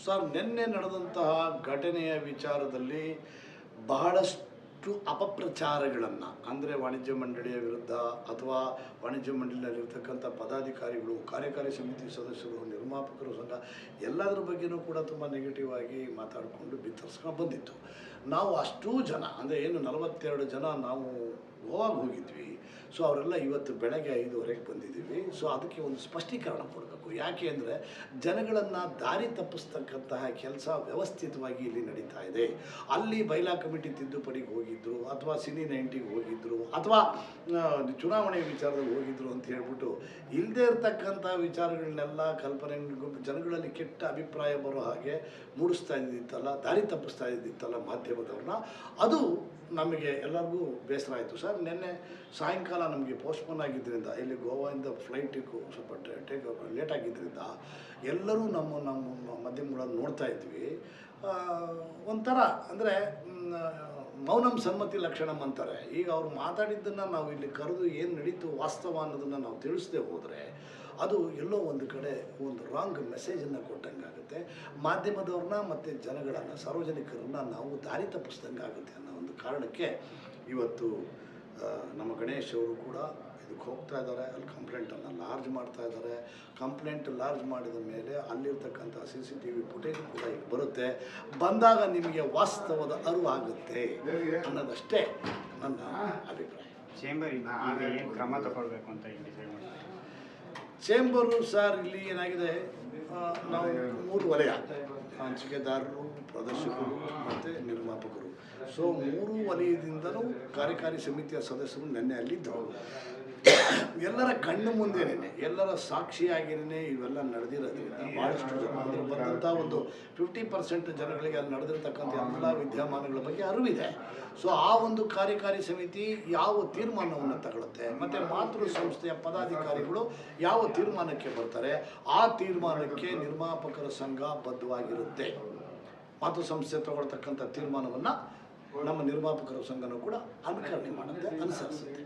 Sir, ನಿನ್ನೆ ನಡೆದಂತಹ ಘಟನೆಯ ವಿಚಾರದಲ್ಲಿ ಬಹಳಷ್ಟು ಅಪಪ್ರಚಾರಗಳನ್ನು, ಅಂದರೆ ವಾಣಿಜ್ಯ ಮಂಡಳಿಯ ವಿರುದ್ಧ ಅಥವಾ ವಾಣಿಜ್ಯ ಮಂಡಳಿಯಲ್ಲಿರ್ತಕ್ಕಂಥ ಪದಾಧಿಕಾರಿಗಳು, ಕಾರ್ಯಕಾರಿ ಸಮಿತಿ ಸದಸ್ಯರು, ನಿರ್ಮಾಪಕರು ಸಂಘ ಎಲ್ಲದರ ಬಗ್ಗೆಯೂ ಕೂಡ ತುಂಬ ನೆಗೆಟಿವ್ ಆಗಿ ಮಾತಾಡಿಕೊಂಡು ಬಿತ್ತರಿಸ್ಕೊಂಡು ಬಂದಿತ್ತು. ನಾವು ಅಷ್ಟೂ ಜನ, ಅಂದರೆ ಏನು 42 ಜನ ನಾವು ಗೋವಾಗೆ ಹೋಗಿದ್ವಿ. ಸೊ ಅವರೆಲ್ಲ ಇವತ್ತು ಬೆಳಗ್ಗೆ 5:30ಕ್ಕೆ ಬಂದಿದ್ದೀವಿ. ಸೊ ಅದಕ್ಕೆ ಒಂದು ಸ್ಪಷ್ಟೀಕರಣ ಕೊಡಬೇಕು. ಯಾಕೆ ಅಂದರೆ ಜನಗಳನ್ನು ದಾರಿ ತಪ್ಪಿಸ್ತಕ್ಕಂತಹ ಕೆಲಸ ವ್ಯವಸ್ಥಿತವಾಗಿ ಇಲ್ಲಿ ನಡೀತಾ ಇದೆ. ಅಲ್ಲಿ ಬೈಲಾ ಕಮಿಟಿ ತಿದ್ದುಪಡಿಗೆ ಹೋಗಿದ್ದರು, ಅಥವಾ ಸಿನಿ 90ಗೆ ಹೋಗಿದ್ದರು, ಅಥವಾ ಚುನಾವಣೆ ವಿಚಾರದಲ್ಲಿ ಹೋಗಿದ್ದರು ಅಂತ ಹೇಳ್ಬಿಟ್ಟು ಇಲ್ಲದೇ ಇರತಕ್ಕಂಥ ವಿಚಾರಗಳನ್ನೆಲ್ಲ ಕಲ್ಪನೆ ಜನಗಳಲ್ಲಿ ಕೆಟ್ಟ ಅಭಿಪ್ರಾಯ ಬರೋ ಹಾಗೆ ಮೂಡಿಸ್ತಾ ಇದ್ದಿತ್ತಲ್ಲ, ದಾರಿ ತಪ್ಪಿಸ್ತಾ ಇದ್ದಿತ್ತಲ್ಲ ಮಾಧ್ಯಮದವ್ರನ್ನ, ಅದು ನಮಗೆ ಎಲ್ಲರಿಗೂ ಬೇಸರ ಆಯಿತು ಸರ್. ನಿನ್ನೆ ಸಾಯಂಕಾಲ ನಮಗೆ ಪೋಸ್ಟ್ಪೋನ್ ಆಗಿದ್ದರಿಂದ, ಇಲ್ಲಿ ಗೋವಾದಿಂದ ಫ್ಲೈಟಿಗೂ ಸ್ವಲ್ಪ ಲೇಟ್ ಆಗಿದ್ದರಿಂದ ಎಲ್ಲರೂ ನಮ್ಮ ಮಾಧ್ಯಮಗಳನ್ನು ನೋಡ್ತಾ ಇದ್ವಿ. ಒಂಥರ ಅಂದರೆ ಮೌನಂ ಸಮ್ಮತಿ ಲಕ್ಷಣಂ ಅಂತಾರೆ. ಈಗ ಅವ್ರು ಮಾತಾಡಿದ್ದನ್ನು ನಾವು ಇಲ್ಲಿ ಕರೆದು ಏನು ನಡೀತು ವಾಸ್ತವ ಅನ್ನೋದನ್ನು ನಾವು ತಿಳಿಸದೆ ಹೋದರೆ ಅದು ಎಲ್ಲೋ ಒಂದು ಕಡೆ ಒಂದು ರಾಂಗ್ ಮೆಸೇಜನ್ನು ಕೊಟ್ಟಂಗಾಗುತ್ತೆ. ಮಾಧ್ಯಮದವ್ರನ್ನ ಮತ್ತು ಜನಗಳನ್ನು, ಸಾರ್ವಜನಿಕರನ್ನು ನಾವು ದಾರಿ ತಪ್ಪಿಸ್ದಂಗೆ ಆಗುತ್ತೆ ಅನ್ನೋ ಒಂದು ಕಾರಣಕ್ಕೆ ಇವತ್ತು ನಮ್ಮ ಗಣೇಶ್ ಅವರು ಕೂಡ ಇದಕ್ಕೆ ಹೋಗ್ತಾ ಇದ್ದಾರೆ. ಅಲ್ಲಿ ಕಂಪ್ಲೇಂಟನ್ನು ಲಾರ್ಜ್ ಮಾಡ್ತಾ ಇದ್ದಾರೆ. ಕಂಪ್ಲೇಂಟ್ ಲಾರ್ಜ್ ಮಾಡಿದ ಮೇಲೆ ಅಲ್ಲಿರ್ತಕ್ಕಂಥ CCTV ಫುಟೇಜ್ ಕೂಡ ಇಲ್ಲಿ ಬರುತ್ತೆ. ಬಂದಾಗ ನಿಮಗೆ ವಾಸ್ತವದ ಅರಿವು ಆಗುತ್ತೆ ಅನ್ನೋದಷ್ಟೇ ನನ್ನ ಅಭಿಪ್ರಾಯ. ಚೇಂಬರ್ ಏನು ಕ್ರಮ ತಗೊಳ್ಬೇಕು ಅಂತ ಡಿಸೈಡ್ ಮಾಡ್ತಾರೆ. ಚೇಂಬರು ಸರ್, ಇಲ್ಲಿ ಏನಾಗಿದೆ, ನಾವು 3 ವಲಯ: ಹಂಚಿಕೆದಾರರು, ಪ್ರದರ್ಶಕರು ಮತ್ತು ನಿರ್ಮಾಪಕರು. ಸೊ 3 ವಲಯದಿಂದಲೂ ಕಾರ್ಯಕಾರಿ ಸಮಿತಿಯ ಸದಸ್ಯರು ನೆನ್ನೆ ಅಲ್ಲಿದ್ದರು. ಎಲ್ಲರ ಕಣ್ಣು ಮುಂದೆನೇ, ಎಲ್ಲರ ಸಾಕ್ಷಿಯಾಗಿಯೇ ಇವೆಲ್ಲ ನಡೆದಿರೋದ್ರಿಂದ ಭಾಳಷ್ಟು ಜನ, ಅಂದರೆ ಬಂದಂಥ ಒಂದು 50% ಜನಗಳಿಗೆ ಅಲ್ಲಿ ನಡೆದಿರ್ತಕ್ಕಂಥ ಎಲ್ಲ ವಿದ್ಯಮಾನಗಳ ಬಗ್ಗೆ ಅರಿವಿದೆ. ಸೊ ಆ ಒಂದು ಕಾರ್ಯಕಾರಿ ಸಮಿತಿ ಯಾವ ತೀರ್ಮಾನವನ್ನು ತಗೊಳುತ್ತೆ, ಮತ್ತು ಮಾತೃ ಸಂಸ್ಥೆಯ ಪದಾಧಿಕಾರಿಗಳು ಯಾವ ತೀರ್ಮಾನಕ್ಕೆ ಬರ್ತಾರೆ, ಆ ತೀರ್ಮಾನಕ್ಕೆ ನಿರ್ಮಾಪಕರ ಸಂಘ ಬದ್ಧವಾಗಿರುತ್ತೆ. ಮಾತೃ ಸಂಸ್ಥೆ ತಗೊಳ್ತಕ್ಕಂಥ ತೀರ್ಮಾನವನ್ನು ನಮ್ಮ ನಿರ್ಮಾಪಕರ ಸಂಘನೂ ಕೂಡ ಅನುಕರಣೆ ಮಾಡುತ್ತೆ, ಅನುಸರಿಸುತ್ತೆ.